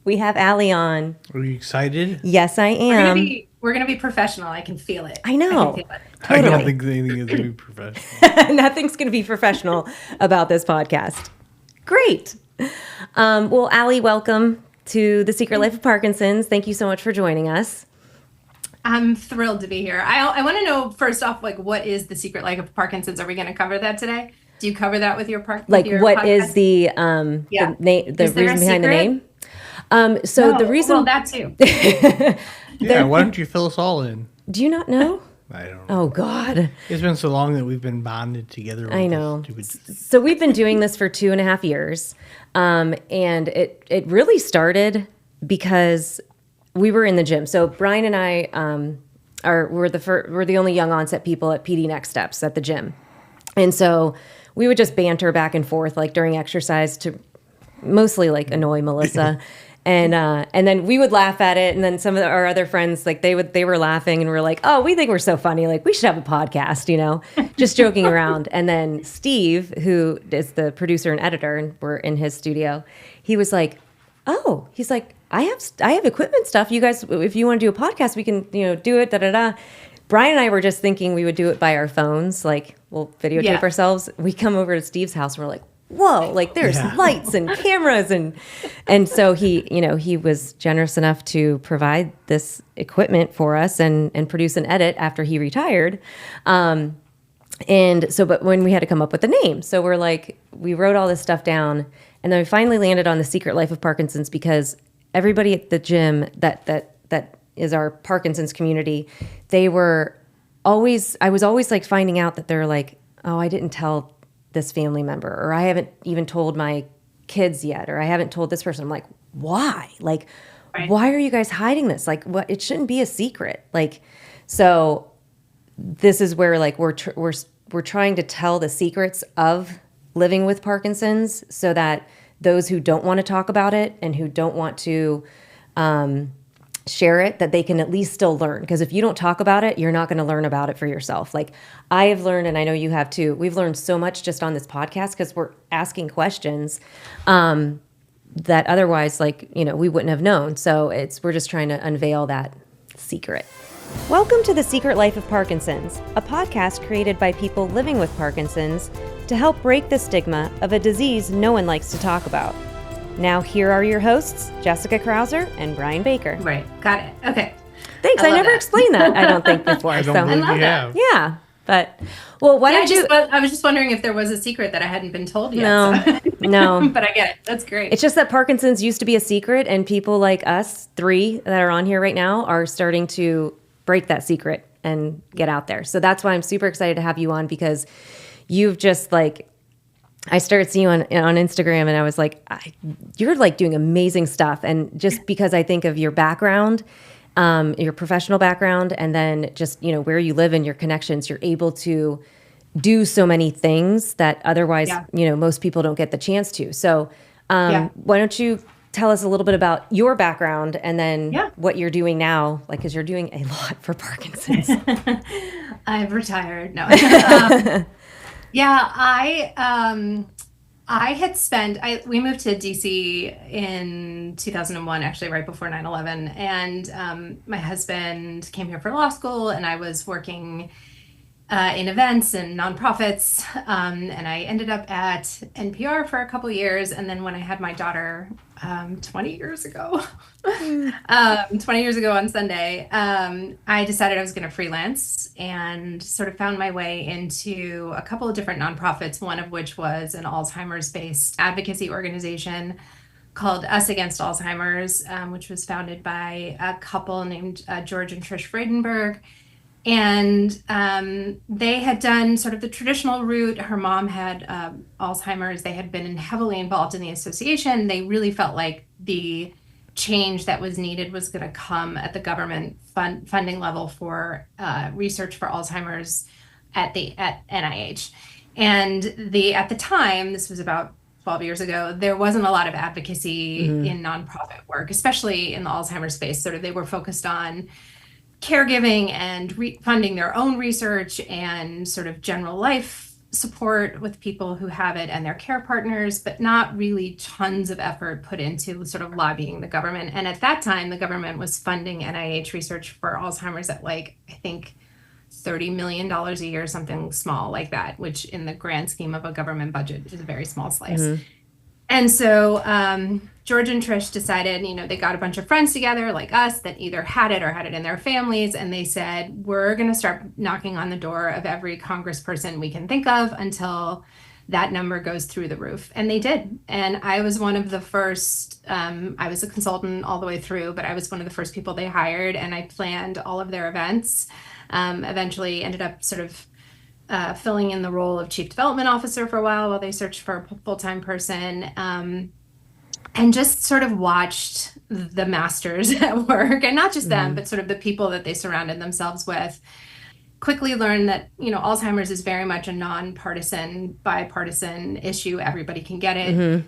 We have Allie on. Are you excited? Yes, I am. We're gonna be professional. I can feel it. I know. I can feel it. Totally. I don't think anything is going to be professional. Nothing's going to be professional about this podcast. Great. Well, Allie, welcome to The Secret Life of Parkinson's. Thank you so much for joining us. I'm thrilled to be here. I want to know first off, like, what is The Secret Life of Parkinson's? Are we going to cover that today? Do you cover that with your Like, what podcast? is the reason behind the name? The reason. Well, that too. Yeah, why don't you fill us all in? Do you not know? I don't know. Oh, God. It's been so long that we've been bonded together. I know. So we've been doing this for 2.5 years. And it really started because we were in the gym. So Brian and I we're the only young-onset people at PD Next Steps at the gym. And so we would just banter back and forth, like during exercise, to mostly like annoy Melissa. And then we would laugh at it. And then some of our other friends, like they were laughing and we're like, oh, we think we're so funny. Like we should have a podcast, just joking around. And then Steve, who is the producer and editor, and we're in his studio, he was like, oh, he's like, I have equipment stuff. You guys, if you want to do a podcast, we can, do it, da-da-da. Brian and I were just thinking we would do it by our phones. Like we'll videotape ourselves. We come over to Steve's house and we're like, whoa, like there's lights and cameras. And so he was generous enough to provide this equipment for us and produce an edit after he retired. But when we had to come up with a name, so we're like, we wrote all this stuff down and then we finally landed on The Secret Life of Parkinson's because everybody at the gym that is our Parkinson's community, I was always like finding out that they're like, oh, I didn't tell this family member, or I haven't even told my kids yet, or I haven't told this person. I'm like, why? Like, why are you guys hiding this? Like, what? It shouldn't be a secret. Like, so this is where like we're trying to tell the secrets of living with Parkinson's, so that those who don't want to talk about it and who don't want to share it, that they can at least still learn. Because if you don't talk about it, you're not going to learn about it for yourself. Like I have learned, and I know you have too, we've learned so much just on this podcast because we're asking questions that otherwise, we wouldn't have known. So we're just trying to unveil that secret. Welcome to The Secret Life of Parkinson's, a podcast created by people living with Parkinson's to help break the stigma of a disease no one likes to talk about. Now, here are your hosts, Jessica Krauser and Brian Baker. Right. Got it. Okay. Thanks. I never explained that, I don't think, before. I don't believe you have. Yeah. But, well, why don't you... I was just wondering if there was a secret that I hadn't been told yet. No. But I get it. That's great. It's just that Parkinson's used to be a secret, and people like us, 3 that are on here right now, are starting to break that secret and get out there. So that's why I'm super excited to have you on, because you've just I started seeing you on Instagram, and I was like, you're like doing amazing stuff. And just because I think of your background, your professional background, and then just, where you live and your connections, you're able to do so many things that otherwise, most people don't get the chance to. So why don't you tell us a little bit about your background and then what you're doing now, because you're doing a lot for Parkinson's. I've retired. No. We moved to DC in 2001, actually right before 9/11. And my husband came here for law school, and I was working in events and nonprofits. And I ended up at NPR for a couple years. And then when I had my daughter 20 years ago, 20 years ago on Sunday, I decided I was going to freelance and sort of found my way into a couple of different nonprofits, one of which was an Alzheimer's-based advocacy organization called Us Against Alzheimer's, which was founded by a couple named George and Trish Fredenberg. And they had done sort of the traditional route. Her mom had Alzheimer's. They had been heavily involved in the association. They really felt like the change that was needed was going to come at the government funding level for research for Alzheimer's at NIH. And at the time, this was about 12 years ago, there wasn't a lot of advocacy in nonprofit work, especially in the Alzheimer's space. Sort of they were focused on caregiving and funding their own research and sort of general life support with people who have it and their care partners, but not really tons of effort put into sort of lobbying the government. And at that time, the government was funding NIH research for Alzheimer's at like, I think, $30 million a year, something small like that, which in the grand scheme of a government budget is a very small slice. And so George and Trish decided, they got a bunch of friends together like us that either had it or had it in their families. And they said, we're going to start knocking on the door of every congressperson we can think of until that number goes through the roof. And they did. And I was one of the first, I was a consultant all the way through, but I was one of the first people they hired, and I planned all of their events. Eventually ended up sort of filling in the role of chief development officer for a while they searched for a full-time person, and just sort of watched the masters at work, and not just them, but sort of the people that they surrounded themselves with. Quickly learned that, Alzheimer's is very much a non-partisan, bipartisan issue. Everybody can get it.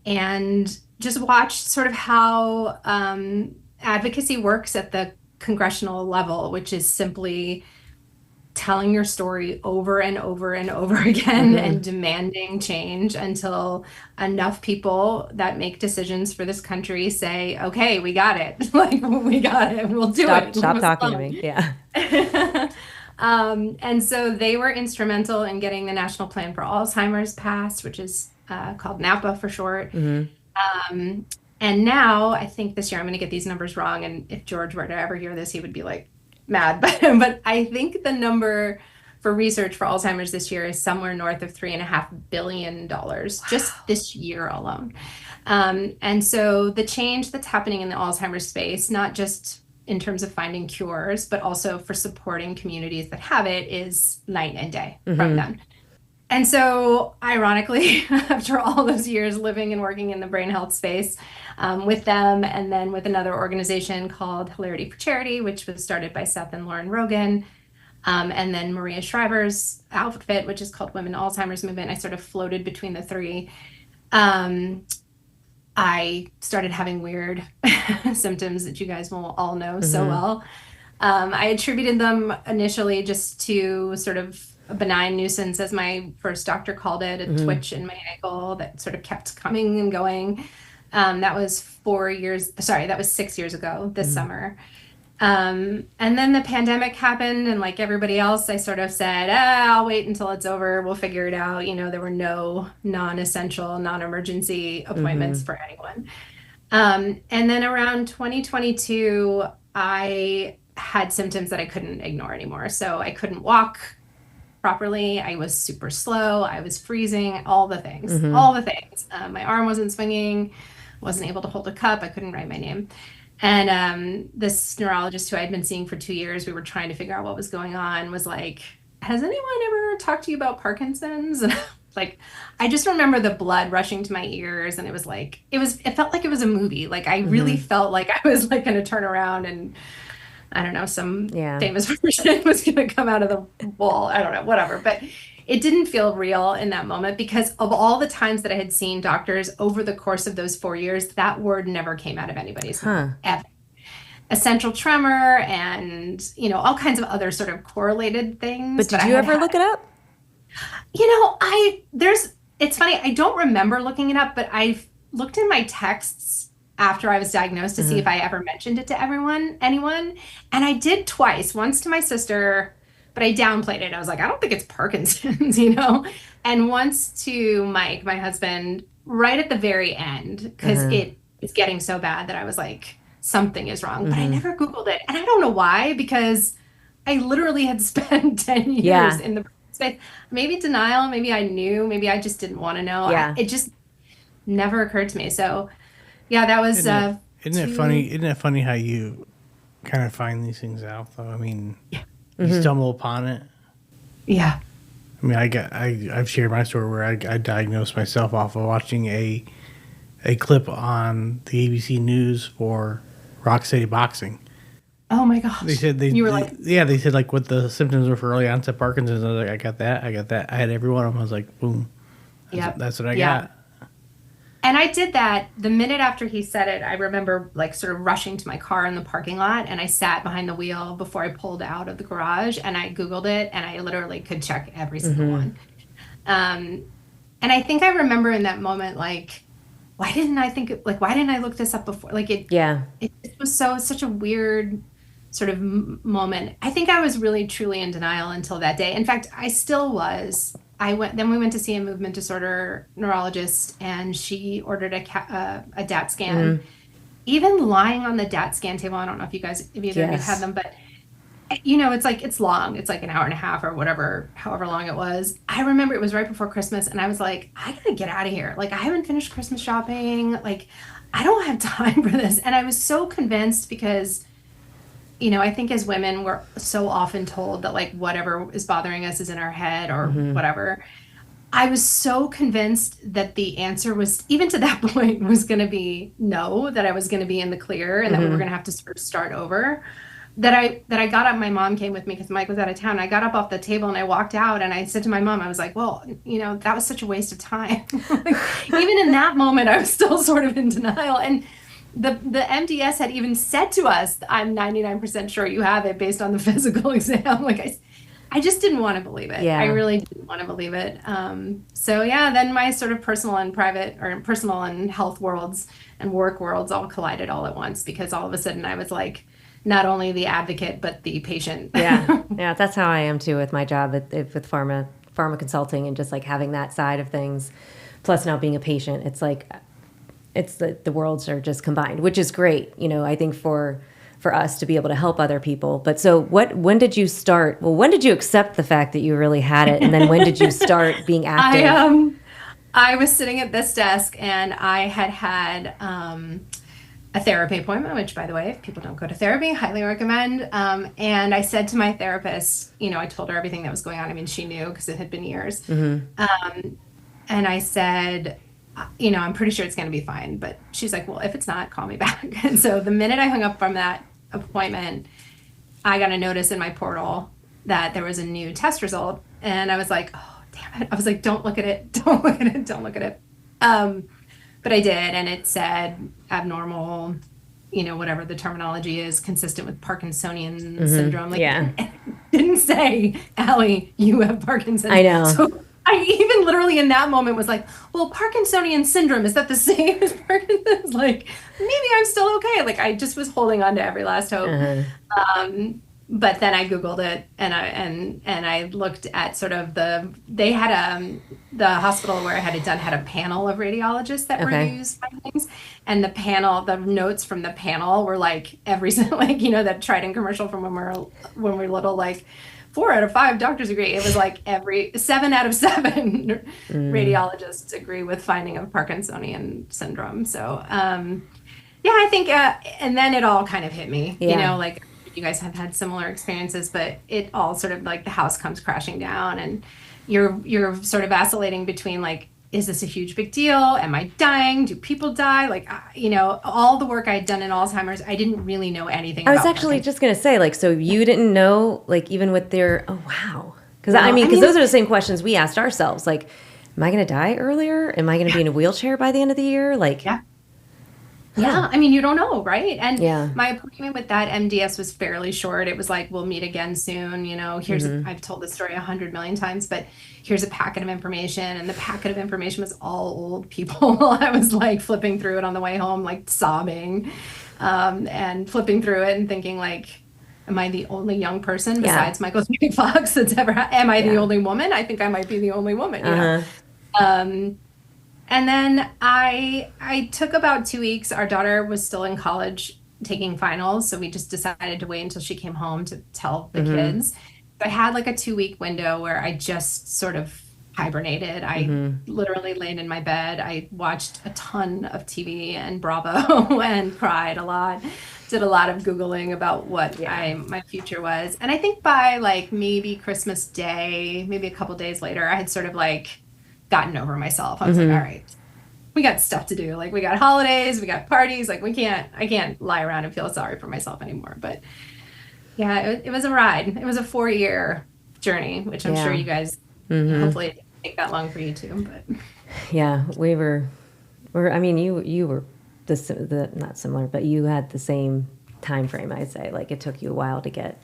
And just watched sort of how advocacy works at the congressional level, which is simply telling your story over and over and over again and demanding change until enough people that make decisions for this country say, okay, we got it. Like, we got it. We'll do it. Stop talking to me. Yeah. And so they were instrumental in getting the National Plan for Alzheimer's passed, which is called NAPA for short. And now I think this year I'm going to get these numbers wrong. And if George were to ever hear this, he would be like, mad, but I think the number for research for Alzheimer's this year is somewhere north of $3.5 billion just this year alone. And so the change that's happening in the Alzheimer's space, not just in terms of finding cures, but also for supporting communities that have it, is night and day from them. And so, ironically, after all those years living and working in the brain health space with them, and then with another organization called Hilarity for Charity, which was started by Seth and Lauren Rogan, and then Maria Shriver's outfit, which is called Women Alzheimer's Movement, I sort of floated between the three. I started having weird symptoms that you guys will all know so well. I attributed them initially just to sort of a benign nuisance, as my first doctor called it, a twitch in my ankle that sort of kept coming and going. That was 6 years ago this summer. And then the pandemic happened, and like everybody else, I sort of said, I'll wait until it's over. We'll figure it out. There were no non-essential, non-emergency appointments for anyone. And then around 2022, I had symptoms that I couldn't ignore anymore. So I couldn't walk properly. I was super slow. I was freezing, all the things. My arm wasn't swinging, wasn't able to hold a cup. I couldn't write my name. And this neurologist who I'd been seeing for 2 years, we were trying to figure out what was going on, was like, has anyone ever talked to you about Parkinson's? And like, I just remember the blood rushing to my ears, and it was like, it felt like it was a movie. Like, I really felt like I was like going to turn around and, I don't know, some famous person was going to come out of the wall. I don't know, whatever. But it didn't feel real in that moment, because of all the times that I had seen doctors over the course of those 4 years, that word never came out of anybody's mouth, ever. Essential tremor and, all kinds of other sort of correlated things. But did you ever look it up? It's funny, I don't remember looking it up, but I've looked in my texts after I was diagnosed to see if I ever mentioned it to anyone. And I did twice, once to my sister, but I downplayed it. I was like, I don't think it's Parkinson's, and once to Mike, my husband, right at the very end, because it was getting so bad that I was like, something is wrong, but I never Googled it. And I don't know why, because I literally had spent 10 years in the space. Maybe denial, maybe I knew, maybe I just didn't want to know. It just never occurred to me. So that was isn't it funny how you kind of find these things out, though? I mean, you stumble upon it. I mean, I've shared my story where I diagnosed myself off of watching a clip on the ABC News for Rock City Boxing. Oh my gosh! They said they said like what the symptoms were for early onset Parkinson's. I was like, I got that. I had every one of them. I was like, boom. That's what I got. And I did that the minute after he said it. I remember like sort of rushing to my car in the parking lot, and I sat behind the wheel before I pulled out of the garage, and I Googled it, and I literally could check every single one. And I think I remember in that moment, like, why didn't I look this up before? Like it was such a weird sort of moment. I think I was really truly in denial until that day. In fact, I still was. Then we went to see a movement disorder neurologist, and she ordered a DAT scan. Even lying on the DAT scan table, I don't know if either of you had them, but it's long. It's like an hour and a half or whatever, however long it was. I remember it was right before Christmas, and I was like, I gotta get out of here. Like, I haven't finished Christmas shopping. Like, I don't have time for this. And I was so convinced because, I think as women, we're so often told that like whatever is bothering us is in our head or whatever. I was so convinced that the answer was, even to that point, was going to be no, that I was going to be in the clear and that we were going to have to sort of start over. That I got up, my mom came with me because Mike was out of town. I got up off the table and I walked out and I said to my mom, I was like, well, that was such a waste of time. Like, even in that moment, I was still sort of in denial. And the MDS had even said to us, I'm 99% sure you have it based on the physical exam. Like, I just didn't want to believe it. Yeah. I really didn't want to believe it. Then my sort of personal and health worlds and work worlds all collided all at once, because all of a sudden I was like, not only the advocate, but the patient. Yeah, that's how I am too with my job with pharma consulting, and just like having that side of things. Plus now being a patient, it's like, it's the worlds are just combined, which is great. I think for us to be able to help other people. But so when did you start? Well, when did you accept the fact that you really had it? And then when did you start being active? I was sitting at this desk, and I had a therapy appointment, which, by the way, if people don't go to therapy, highly recommend. And I said to my therapist, I told her everything that was going on. I mean, she knew because it had been years. And I said, I'm pretty sure it's going to be fine. But she's like, well, if it's not, call me back. And so the minute I hung up from that appointment, I got a notice in my portal that there was a new test result. And I was like, oh, damn it. I was like, don't look at it. Don't look at it. Don't look at it. But I did, and it said abnormal, whatever the terminology is, consistent with Parkinsonian syndrome. Like, it didn't say, Allie, you have Parkinson's. I know. So I even literally in that moment was like, well, Parkinsonian syndrome, is that the same as Parkinson's? Like, maybe I'm still okay. Like, I just was holding on to every last hope. But then I Googled it, and I looked at sort of the hospital where I had it done had a panel of radiologists that reviews findings, and the notes from the panel were like every like, that Trident commercial from when we were little, like 4 out of 5 doctors agree. It was like every 7 out of 7 radiologists agree with finding of Parkinsonian syndrome. So I think and then it all kind of hit me, like, you guys have had similar experiences, but it all sort of like the house comes crashing down, and you're sort of vacillating between like, is this a huge big deal? Am I dying? Do people die? Like, all the work I had done in Alzheimer's, I didn't really know anything about. I was actually just going to say, like, so you didn't know, like, even with their, oh, wow. Because because those are the same questions we asked ourselves. Like, am I going to die earlier? Am I going to be in a wheelchair by the end of the year? Like, Yeah, I mean, you don't know, right? And my appointment with that MDS was fairly short. It was like, we'll meet again soon. Here's I've told this story 100 million times, but here's a packet of information. And the packet of information was all old people. I was like flipping through it on the way home, like sobbing, and flipping through it and thinking like, am I the only young person besides Michael J. Fox that's ever am I the only woman? I think I might be the only woman, And then I took about 2 weeks. Our daughter was still in college taking finals, so we just decided to wait until she came home to tell the kids. I had like a 2-week window where I just sort of hibernated. I literally laid in my bed. I watched a ton of TV and Bravo and cried a lot. Did a lot of Googling about what my future was. And I think by like maybe Christmas Day, maybe a couple days later, I had sort of like gotten over myself. I was like, all right, we got stuff to do. Like, we got holidays, we got parties. Like, I can't lie around and feel sorry for myself anymore. But yeah, it was a ride. It was a 4-year journey, which I'm sure you guys hopefully it didn't take that long for you too. But yeah, we were. I mean, you were the not similar, but you had the same time frame. I'd say, like, it took you a while to get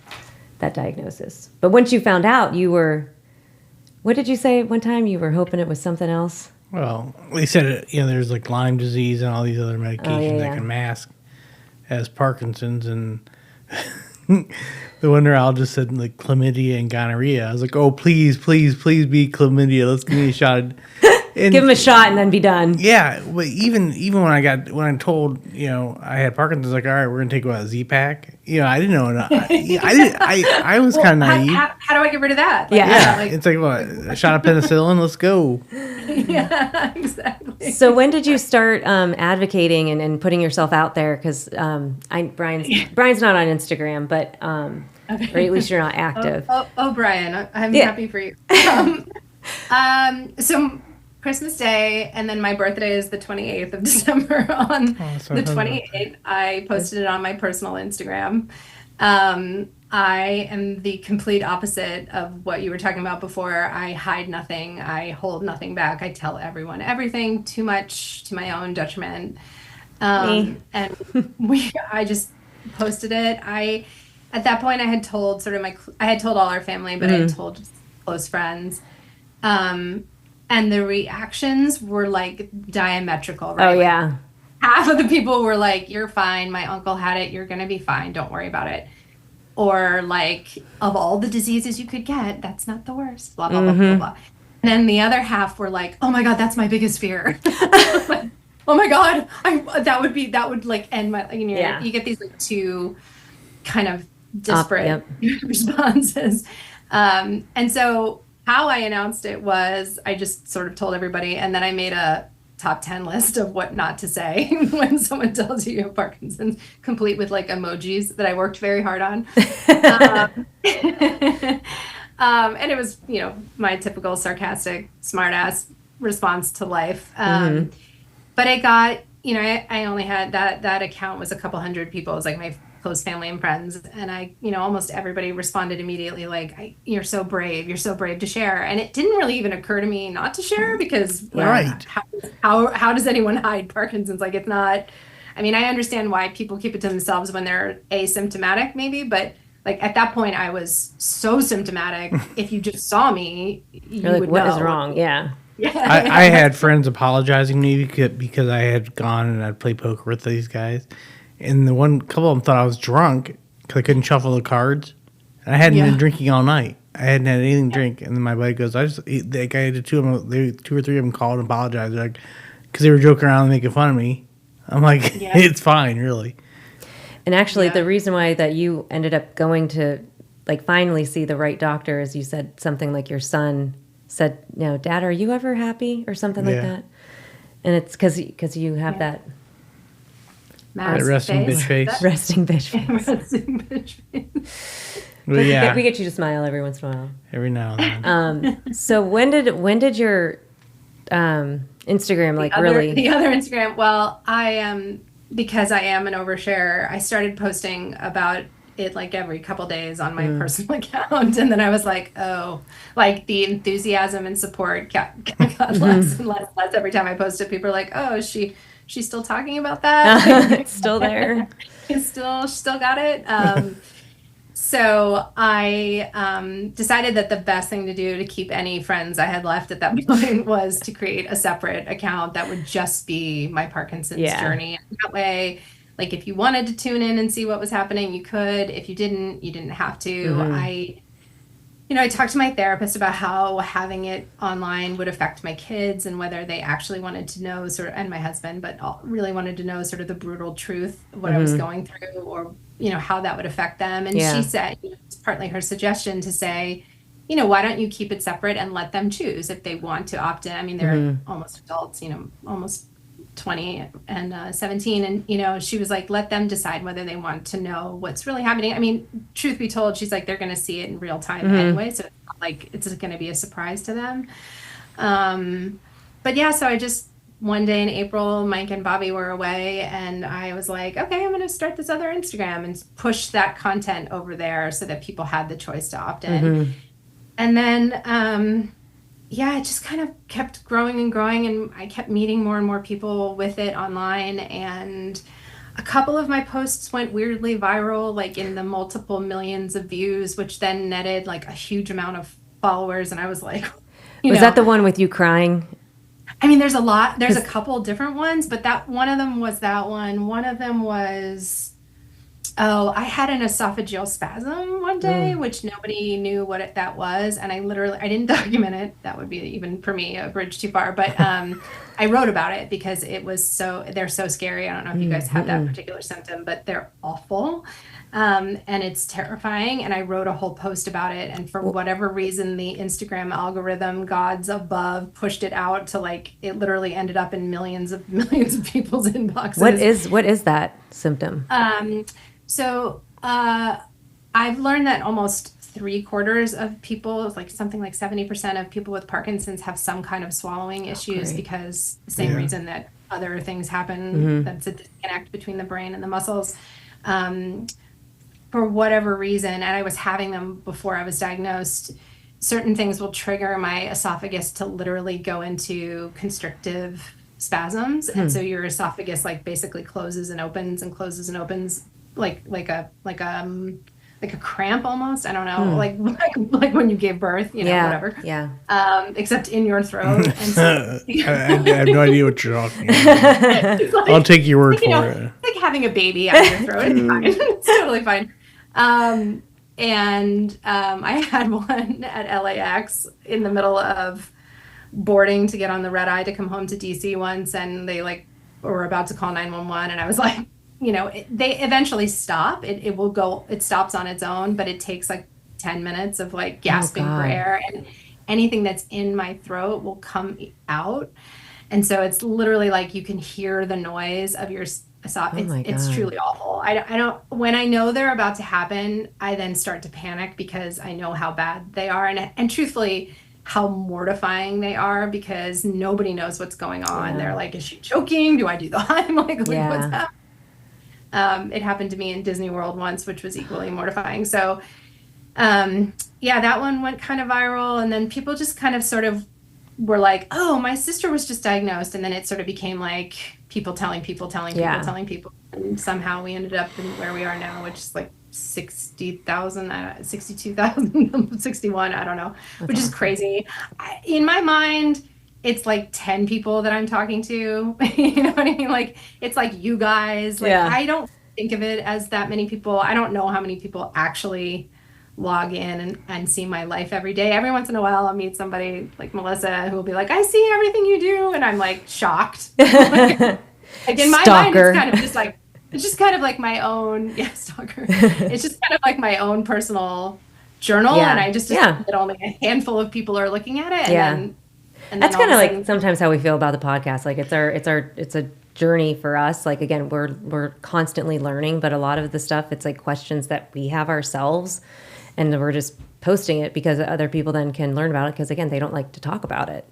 that diagnosis. But once you found out, you were What did you say one time? You were hoping it was something else? Well, they said, there's like Lyme disease and all these other medications that yeah. can mask as Parkinson's, and the one neurologist said like chlamydia and gonorrhea. I was like, oh, please be chlamydia. Let's give me a shot. And, Give him a shot and then be done. Yeah, but even when I told I had Parkinson's, like, all right, we're gonna take a Z-Pack. I didn't know. I was kind of naive. How do I get rid of that? Yeah. It's like what, a shot of penicillin. Let's go. Yeah, exactly. So when did you start advocating and putting yourself out there? Because Brian's not on Instagram, but or at least you're not active. Brian, I'm happy for you. So Christmas Day, and then my birthday is the 28th of December. On the 28th, I posted it on my personal Instagram. I am the complete opposite of what you were talking about before. I hide nothing. I hold nothing back. I tell everyone everything, too much to my own detriment. And I just posted it. At that point, I had told all our family, but I had told just close friends. And the reactions were like diametrical, right? Oh, yeah. Half of the people were like, you're fine. My uncle had it. You're going to be fine. Don't worry about it. Or like, of all the diseases you could get, that's not the worst. Blah, blah, blah, blah, blah. And then the other half were like, oh my God, that's my biggest fear. Like, oh my God, that would like end my, you get these like two kind of disparate responses. And so how I announced it was I just sort of told everybody, and then I made a top 10 list of what not to say when someone tells you you have Parkinson's, complete with like emojis that I worked very hard on. And it was, my typical sarcastic, smartass response to life. But it got, I only had that account was a couple hundred people. It was like my close family and friends, and I almost everybody responded immediately like, you're so brave to share. And it didn't really even occur to me not to share, because how does anyone hide Parkinson's? Like, it's not, I understand why people keep it to themselves when they're asymptomatic maybe, but like at that point I was so symptomatic. If you just saw me, you You're like, would what know. is wrong? Yeah. I had friends apologizing to me because I had gone and I'd played poker with these guys. And couple of them thought I was drunk because I couldn't shuffle the cards. And I hadn't been drinking all night. I hadn't had anything to drink. And then my buddy goes, like, I had two or three of them called and apologized, like, because they were joking around and making fun of me. I'm like, it's fine, really. And actually, the reason why that you ended up going to, like, finally see the right doctor is you said something like your son said, Dad, are you ever happy? Or something like that. And it's because you have that... resting bitch face. Resting bitch face. Resting bitch face. Well, we get you to smile every once in a while. Every now and then. So when did your Instagram really? The other Instagram. Well, I because I am an oversharer, I started posting about it like every couple days on my personal account, and then I was like, oh, like the enthusiasm and support got less and less every time I posted. People are like, oh, she's still talking about that. It's still there. It's still got it. So I decided that the best thing to do to keep any friends I had left at that point was to create a separate account that would just be my Parkinson's journey. And that way, like, if you wanted to tune in and see what was happening, you could. If you didn't, you didn't have to. I talked to my therapist about how having it online would affect my kids and whether they actually wanted to know and my husband, but really wanted to know sort of the brutal truth of what I was going through, or, how that would affect them. And she said, it's partly her suggestion to say, why don't you keep it separate and let them choose if they want to opt in. They're almost adults, almost 20 and 17. And, she was like, let them decide whether they want to know what's really happening. Truth be told, she's like, they're going to see it in real time anyway. So it's not like it's going to be a surprise to them. So I just, one day in April, Mike and Bobby were away, and I was like, okay, I'm going to start this other Instagram and push that content over there so that people had the choice to opt in. And then, it just kind of kept growing and growing, and I kept meeting more and more people with it online. And a couple of my posts went weirdly viral, like in the multiple millions of views, which then netted like a huge amount of followers. And I was like, Was that the one with you crying? I mean, there's a couple different ones, but one of them was that one. One of them was, I had an esophageal spasm one day, which nobody knew what that was. And I didn't document it. That would be, even for me, a bridge too far. But I wrote about it because they're so scary. I don't know if you guys have that particular symptom, but they're awful. And it's terrifying. And I wrote a whole post about it. And for whatever reason, the Instagram algorithm, gods above, pushed it out to it literally ended up in millions of people's inboxes. What is that symptom? So I've learned that almost 3/4 of people, something like 70% of people with Parkinson's have some kind of swallowing issues because the same reason that other things happen, that's a disconnect between the brain and the muscles. For whatever reason, and I was having them before I was diagnosed, certain things will trigger my esophagus to literally go into constrictive spasms. And so your esophagus basically closes and opens and closes and opens like a cramp almost. I don't know, like when you gave birth, whatever. Yeah. Except in your throat. And so, I have no idea what you're talking about. I'll take your word for it. It's like having a baby out of your throat. It's fine. It's totally fine. I had one at LAX in the middle of boarding to get on the red eye to come home to DC once, and they were about to call 911, and I was like, they eventually stop. It stops on its own, but it takes 10 minutes of gasping for air, and anything that's in my throat will come out. And so it's literally you can hear the noise of your esophagus. It's truly awful. I don't, when I know they're about to happen, I then start to panic because I know how bad they are. And truthfully, how mortifying they are, because nobody knows what's going on. They're like, is she choking? Do I do the Heim? What's happening? It happened to me in Disney World once, which was equally mortifying. So, that one went kind of viral. And then people just kind of sort of were like, oh, my sister was just diagnosed. And then it sort of became people telling people. And somehow we ended up in where we are now, which is 60,000, 62,000, 61, I don't know, which is crazy. In my mind, it's 10 people that I'm talking to. You know what I mean? It's you guys. I don't think of it as that many people. I don't know how many people actually log in and see my life every day. Every once in a while, I'll meet somebody like Melissa who will be like, I see everything you do. And I'm shocked. In my mind, it's just kind of my own, stalker. It's just kind of my own personal journal. And I just assume that only a handful of people are looking at it. And that's kind of sometimes how we feel about the podcast. It's a journey for us. Again, we're constantly learning, but a lot of the stuff, it's questions that we have ourselves, and we're just posting it because other people then can learn about it, because again, they don't like to talk about it.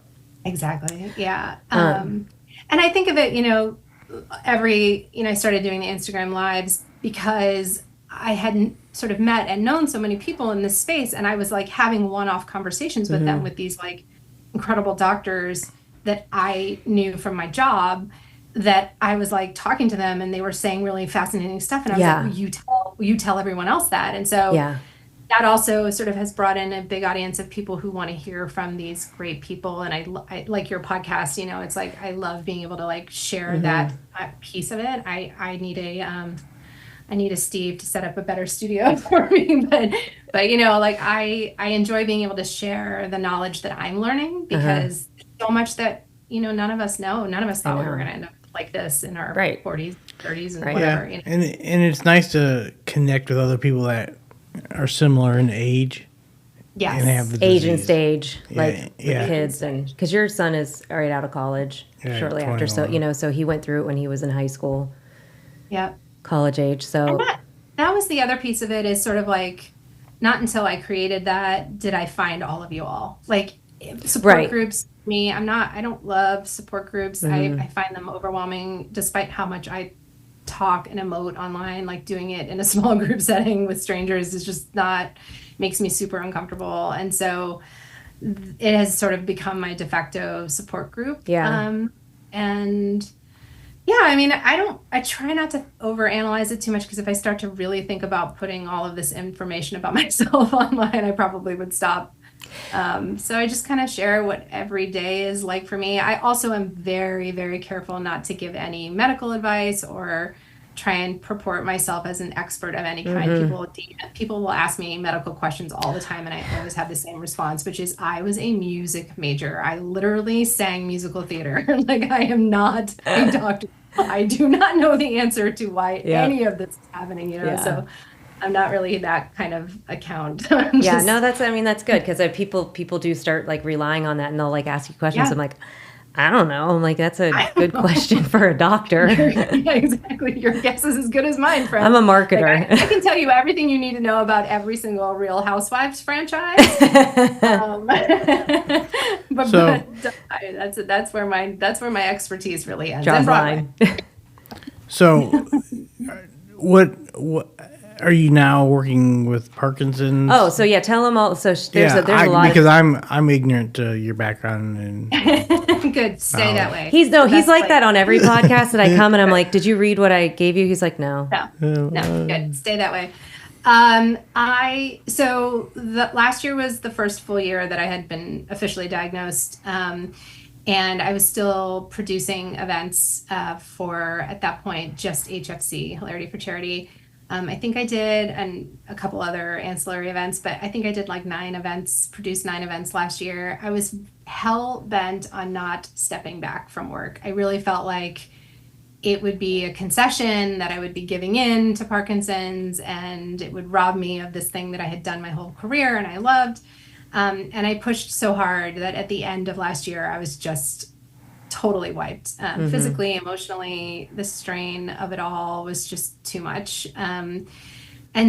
Exactly. Yeah. And I think of it, I started doing the Instagram lives because I hadn't sort of met and known so many people in this space. And I was having one-off conversations with them, with these incredible doctors that I knew from my job, that I was talking to them, and they were saying really fascinating stuff. And I was you tell everyone else that. And so that also sort of has brought in a big audience of people who want to hear from these great people. And I like your podcast, it's I love being able to share that piece of it. I need a Steve to set up a better studio for me, but I enjoy being able to share the knowledge that I'm learning, because so much that, none of us know. None of us thought we were going to end up like this in our 40s, 30s, and whatever. Yeah. And it's nice to connect with other people that are similar in age. Yes. And have the age disease. and stage, the kids, and because your son is right out of college shortly after, so he went through it when he was in high school. Yep. College age. So that was the other piece of it, is sort of not until I created that did I find all of you all. Support groups, me, I don't love support groups. I find them overwhelming, despite how much I talk and emote online. Doing it in a small group setting with strangers is just makes me super uncomfortable. And so it has sort of become my de facto support group. I try not to overanalyze it too much, because if I start to really think about putting all of this information about myself online, I probably would stop So I just kind of share what every day is like for me. I also am very, very careful not to give any medical advice or try and purport myself as an expert of any kind. People will ask me medical questions all the time, and I always have the same response, which is I was a music major. I literally sang musical theater. Like, I am not a doctor. I do not know the answer to why any of this is happening, so I'm not really that kind of account. That's good, because people do start like relying on that, and they'll like ask you questions. I'm like, I don't know. I'm like, that's a good question for a doctor. Yeah, exactly. Your guess is as good as mine, friend. I'm a marketer. Like, I can tell you everything you need to know about every single Real Housewives franchise. That's where my expertise really ends. Draws line. So, what are you now working with Parkinson's? Oh, so yeah, tell them all. So there's a lot because I'm ignorant to your background and good. Stay that way. He's like that on every podcast that I come, and I'm like, did you read what I gave you? He's like, no. No, good. Stay that way. Last year was the first full year that I had been officially diagnosed. And I was still producing events for, at that point, just HFC, Hilarity for Charity. I think I did, and a couple other ancillary events, but I think I did like produced 9 events last year. I was hell bent on not stepping back from work. I really felt like it would be a concession that I would be giving in to Parkinson's, and it would rob me of this thing that I had done my whole career and I loved. And I pushed so hard that at the end of last year, I was just totally wiped. Physically, emotionally, the strain of it all was just too much. And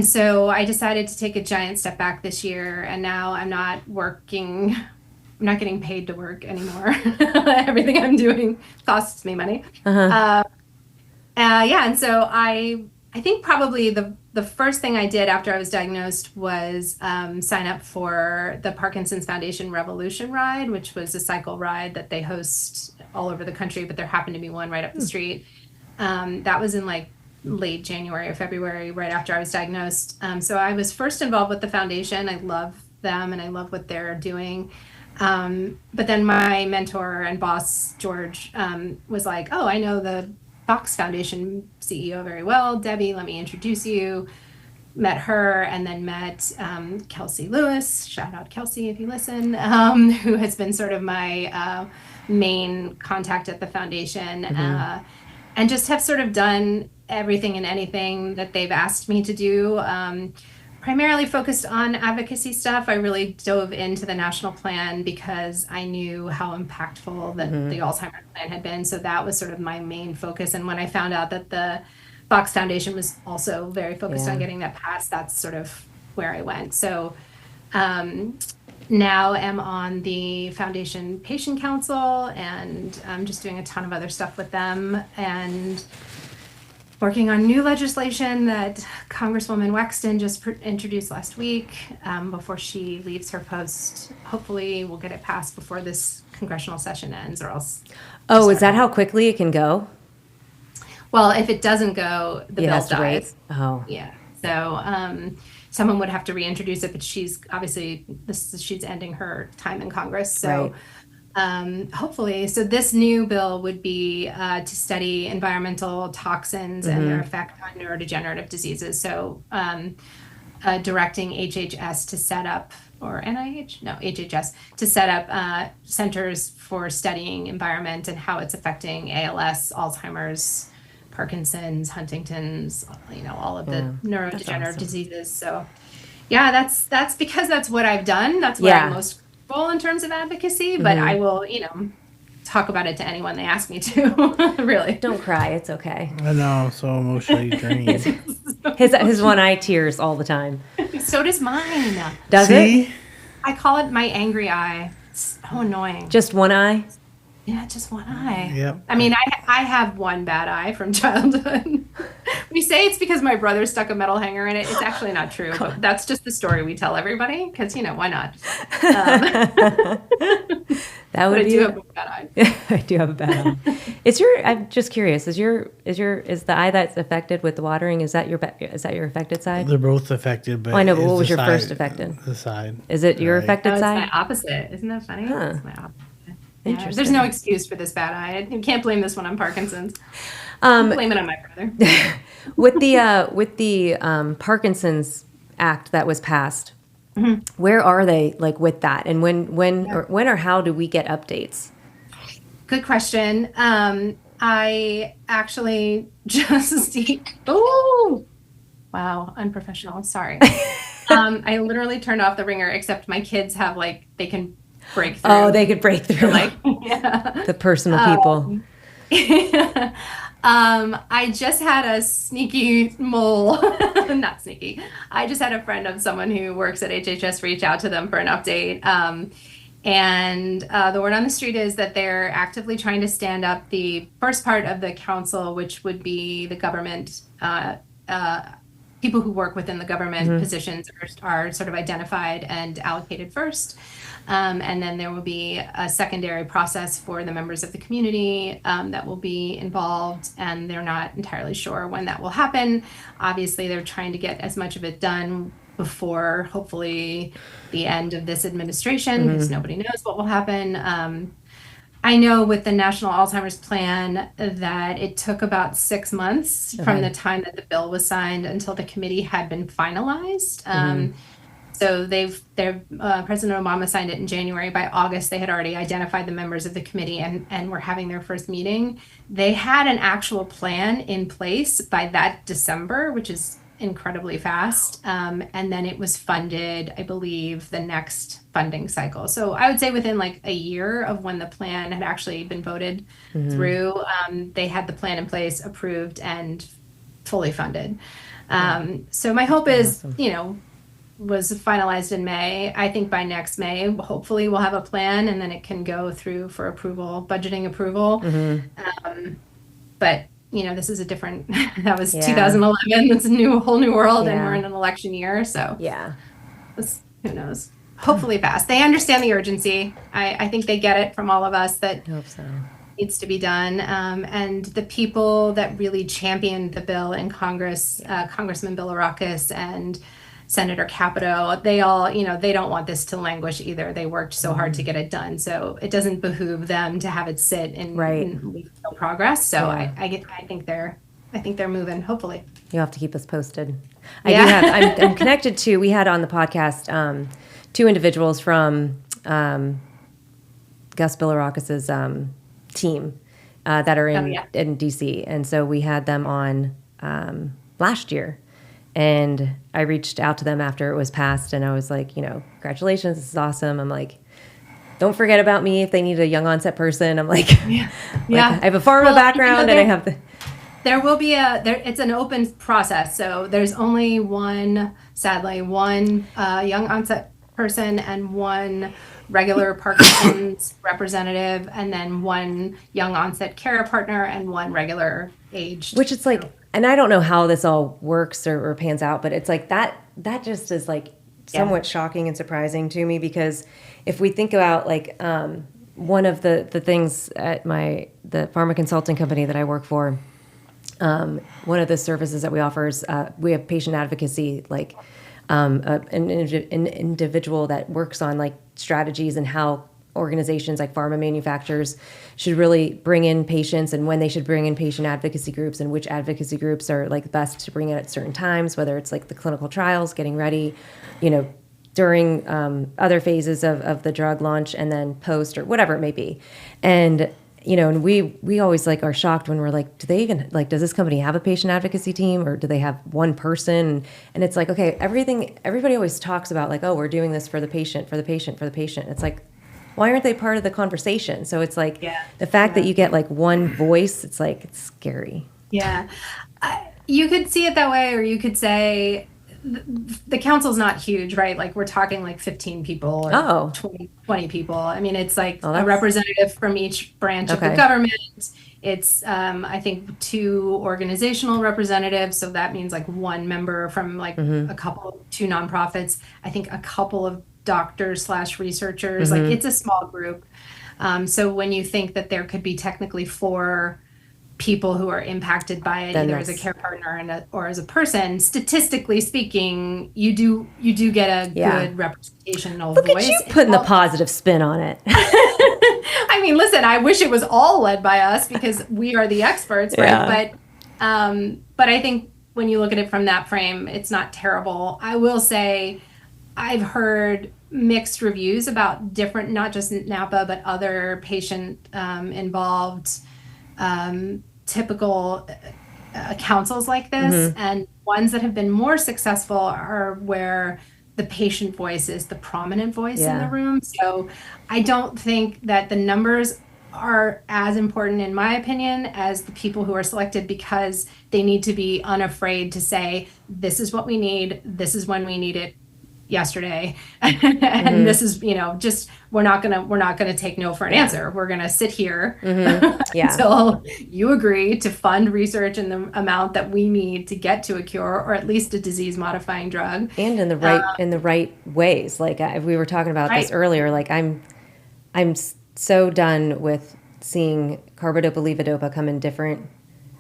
so I decided to take a giant step back this year, and now I'm not getting paid to work anymore. Everything I'm doing costs me money. And so I think probably the first thing I did after I was diagnosed was sign up for the Parkinson's Foundation Revolution Ride, which was a cycle ride that they host all over the country, but there happened to be one right up the street. That was in like late January or February, right after I was diagnosed. So I was first involved with the foundation. I love them and I love what they're doing. But then my mentor and boss, George, was like, oh, I know the Fox Foundation CEO very well. Debbie, let me introduce you. Met her, and then met Kelsey Lewis. Shout out Kelsey if you listen, who has been sort of my main contact at the foundation, and just have sort of done everything and anything that they've asked me to do. Primarily focused on advocacy stuff. I really dove into the national plan because I knew how impactful the Alzheimer's plan had been. So that was sort of my main focus. And when I found out that the Fox Foundation was also very focused on getting that passed, that's sort of where I went. So now I'm on the Foundation Patient Council, and I'm just doing a ton of other stuff with them, and working on new legislation that Congresswoman Wexton just introduced last week before she leaves her post. Hopefully we'll get it passed before this congressional session ends, or else. Oh, is that how quickly it can go? Well, if it doesn't go, the bill dies. Oh. Yeah. So someone would have to reintroduce it, but she's obviously, she's ending her time in Congress. So hopefully, so this new bill would be to study environmental toxins and their effect on neurodegenerative diseases. So directing HHS to set up, or NIH? No, HHS, to set up centers for studying environment and how it's affecting ALS, Alzheimer's, Parkinson's, Huntington's, all of the neurodegenerative diseases. So that's because that's what I've done. That's what I'm most comfortable in terms of advocacy, but I will, talk about it to anyone they ask me to. Really. Don't cry. It's okay. I know, I'm so emotionally drained. His one eye tears all the time. So does mine. Does it? I call it my angry eye. It's so annoying. Just one eye? Yeah, just one eye. Yep. I mean, I have one bad eye from childhood. We say it's because my brother stuck a metal hanger in it. It's actually not true, but that's just the story we tell everybody because, why not? That would but I be. do have a bad eye. I do have a bad eye. I'm just curious. Is the eye that's affected with the watering? Is that your affected side? They're both affected, but I know, but it's what was the your first side- affected? The side. Is it your Right. affected It's side? my opposite. Isn't that funny? Huh. It's my opposite. Interesting. There's no excuse for this bad eye. You can't blame this one on Parkinson's. Blame it on my brother. With the Parkinson's Act that was passed, where are they like with that? And when or how do we get updates? Good question. I actually just oh wow, unprofessional. Sorry. I literally turned off the ringer, except my kids have they can break through. Oh, they could break through. Yeah. The personal people. I just had a sneaky mole, not sneaky. I just had a friend of someone who works at HHS reach out to them for an update. And the word on the street is that they're actively trying to stand up the first part of the council, which would be the government, people who work within the government positions are sort of identified and allocated first. And then there will be a secondary process for the members of the community that will be involved, and they're not entirely sure when that will happen. Obviously, they're trying to get as much of it done before, hopefully, the end of this administration, because nobody knows what will happen. I know with the National Alzheimer's Plan that it took about 6 months from the time that the bill was signed until the committee had been finalized. So President Obama signed it in January. By August, they had already identified the members of the committee and were having their first meeting. They had an actual plan in place by that December, which is incredibly fast. And then it was funded, I believe, the next funding cycle. So I would say within a year of when the plan had actually been voted through, they had the plan in place, approved, and fully funded. So my hope is, was finalized in May. I think by next May, hopefully we'll have a plan and then it can go through for approval, budgeting approval. But this is a different, that was 2011. It's a whole new world and we're in an election year. So who knows? Hopefully fast. They understand the urgency. I think they get it from all of us that I hope so. Needs to be done. And the people that really championed the bill in Congress, Congressman Bilirakis and Senator Capito, they all, they don't want this to languish either. They worked so hard to get it done. So it doesn't behoove them to have it sit and leave no progress. So I think they're moving, hopefully. You'll have to keep us posted. I'm connected to, we had on the podcast 2 individuals from Gus Bilirakis's team that are in DC. And so we had them on last year. And I reached out to them after it was passed, and I was like, congratulations, this is awesome. I'm like, don't forget about me if they need a young-onset person. I'm like, I have a pharma background, and I have the... There will be it's an open process. So there's only sadly, one young-onset person and one regular Parkinson's representative, and then one young-onset care partner and one regular aged. Which it's and I don't know how this all works or pans out, but it's that just is somewhat shocking and surprising to me, because if we think about one of the things at the pharma consulting company that I work for, one of the services that we offer is we have patient advocacy, an individual that works on strategies and how organizations like pharma manufacturers should really bring in patients, and when they should bring in patient advocacy groups, and which advocacy groups are best to bring in at certain times, whether it's the clinical trials, getting ready, during other phases of the drug launch, and then post, or whatever it may be. And and we always are shocked when we're do they even does this company have a patient advocacy team, or do they have one person? And it's okay, everybody always talks about oh, we're doing this for the patient, for the patient, for the patient. It's why aren't they part of the conversation? So it's the fact that you get one voice, it's it's scary. Yeah. You could see it that way, or you could say the council's not huge, right? We're talking 15 people or 20 people. I mean, it's a representative from each branch of the government. It's, I think, 2 organizational representatives. So that means one member from a couple, 2 nonprofits. I think a couple of doctors / researchers. It's a small group. So when you think that there could be technically 4 people who are impacted by it, either as a care partner or as a person, statistically speaking, you do get a good representational voice. Look at you putting the positive spin on it. I mean, listen, I wish it was all led by us because we are the experts, right? But I think when you look at it from that frame, it's not terrible. I will say I've heard mixed reviews about different, not just Napa, but other patient involved typical councils like this. And ones that have been more successful are where the patient voice is the prominent voice in the room. So I don't think that the numbers are as important, in my opinion, as the people who are selected, because they need to be unafraid to say, this is what we need, this is when we need it, yesterday, and this is, just we're not gonna take no for an answer. We're gonna sit here until you agree to fund research in the amount that we need to get to a cure, or at least a disease modifying drug, and in the right ways. Like we were talking about this earlier. Like I'm so done with seeing carbidopa levodopa come in different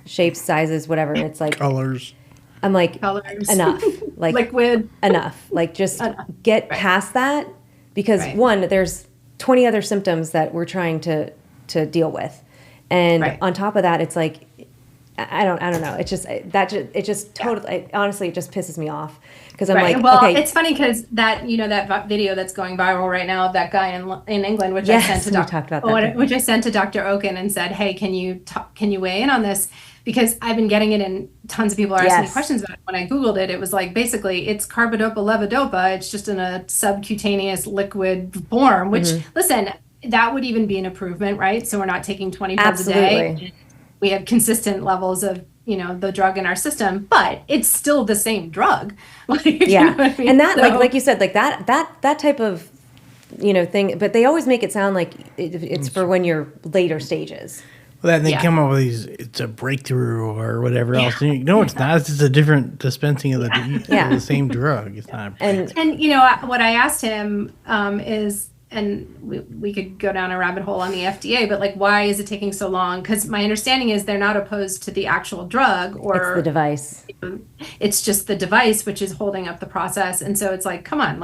shapes, sizes, whatever. And it's like colors. I'm like, colors. Enough. Like liquid. Enough. Like just get past that, because one, there's 20 other symptoms that we're trying to deal with. And on top of that, it's like, I don't know. It's just, totally, honestly, it just pisses me off. Because I'm like, well, okay. It's funny because that, that video that's going viral right now of that guy in England, which I sent to which I sent to Dr. Oaken and said, hey, can you weigh in on this? Because I've been getting it, and tons of people are asking me questions about it. When I Googled it, it was like, basically, it's carbidopa levodopa. It's just in a subcutaneous liquid form, which, listen, that would even be an improvement, right? So we're not taking 20 pills a day. We have consistent levels of, the drug in our system, but it's still the same drug. You know what I mean? And that, like you said, like that type of, thing, but they always make it sound like it's for when you're later stages. Well, then they come up with these, it's a breakthrough or whatever else. No, it's not. It's just a different dispensing of the same drug. It's not. And what I asked him is, and we could go down a rabbit hole on the FDA, but why is it taking so long? Because my understanding is they're not opposed to the actual drug, or it's the device. It's just the device which is holding up the process. And so it's like, come on,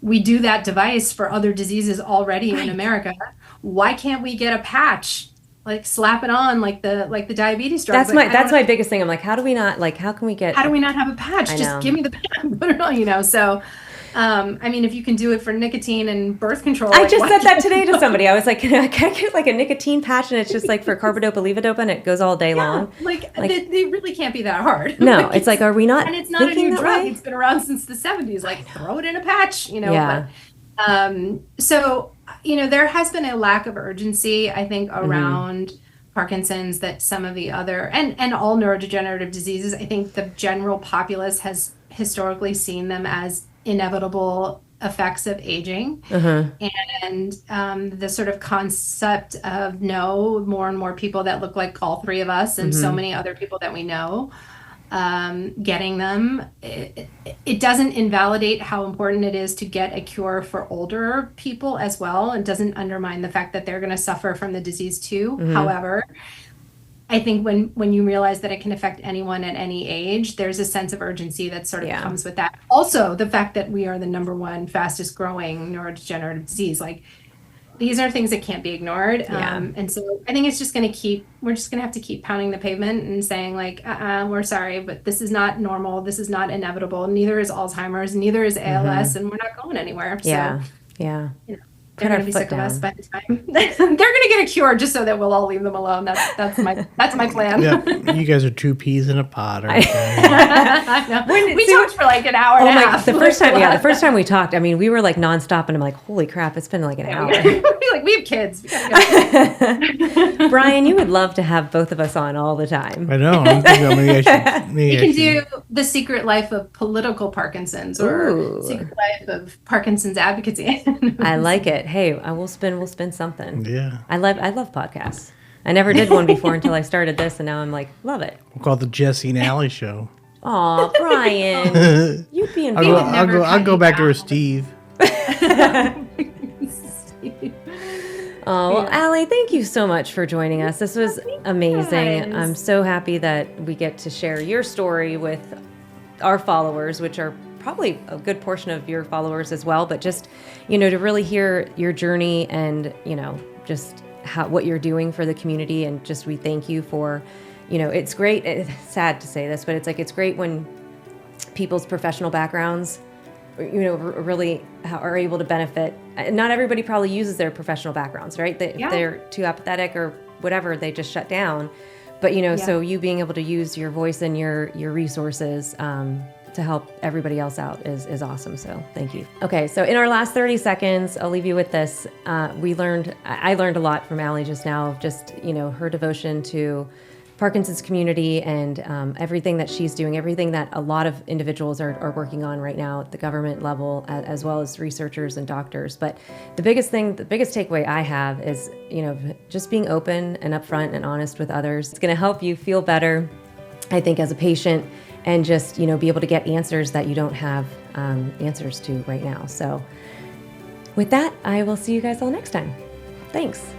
we do that device for other diseases already in America. Why can't we get a patch? Slap it on like the diabetes drug. That's my biggest thing. I'm like, how do we not how do we not have a patch? Just give me the patch, put it on, So, I mean, if you can do it for nicotine and birth control. I just said that today to somebody. I was like, can I get a nicotine patch, and it's just for carbidopa levodopa, and it goes all day long. They really can't be that hard. No, it's like, are we not? And it's not a new drug. It's been around since the 70s. Throw it in a patch, Yeah. But, so. There has been a lack of urgency, I think, around Parkinson's that some of the other, and all neurodegenerative diseases, I think the general populace has historically seen them as inevitable effects of aging. And the sort of concept of more and more people that look like all three of us and so many other people that we know, getting them, it doesn't invalidate how important it is to get a cure for older people as well. It doesn't undermine the fact that they're going to suffer from the disease too. However, I think when you realize that it can affect anyone at any age, there's a sense of urgency that sort of comes with that. Also, the fact that we are the number one fastest growing neurodegenerative disease, these are things that can't be ignored. And so I think it's just we're just going to have to keep pounding the pavement and saying we're sorry, but this is not normal. This is not inevitable. Neither is Alzheimer's, neither is ALS, and we're not going anywhere. Yeah. So, they're going to be sick of us by the time they're going to get a cure, just so that we'll all leave them alone. That's my plan. Yeah, you guys are two peas in a pod. I know. We talked for an hour and a half. The first time we talked, I mean, we were nonstop, and I'm like, holy crap, it's been an hour. We have kids. We gotta go. Brian, you would love to have both of us on all the time. I know. I'm thinking we can do The Secret Life of Political Parkinsons, or Secret Life of Parkinsons Advocacy. I like it. Hey, we'll spin something. Yeah. I love podcasts. I never did one before until I started this, and now I'm love it. We'll call it the Jesse and Allie show. Aw, Brian. You'd be involved. I'll go back to her Steve. Oh, well, Allie, thank you so much for joining us. This was amazing. guys. I'm so happy that we get to share your story with our followers, which are probably a good portion of your followers as well. But just, to really hear your journey and, just what you're doing for the community. And just we thank you for, it's great. It's sad to say this, but it's great when people's professional backgrounds really are able to benefit. Not everybody probably uses their professional backgrounds, right? If they're too apathetic or whatever, they just shut down. But, so you being able to use your voice and your resources to help everybody else out is awesome. So thank you. Okay, so in our last 30 seconds, I'll leave you with this. I learned a lot from Allie just now of just, her devotion to Parkinson's community and everything that she's doing, everything that a lot of individuals are working on right now at the government level, as well as researchers and doctors. But the biggest takeaway I have is, just being open and upfront and honest with others. It's going to help you feel better, I think, as a patient, and just, be able to get answers that you don't have answers to right now. So with that, I will see you guys all next time. Thanks.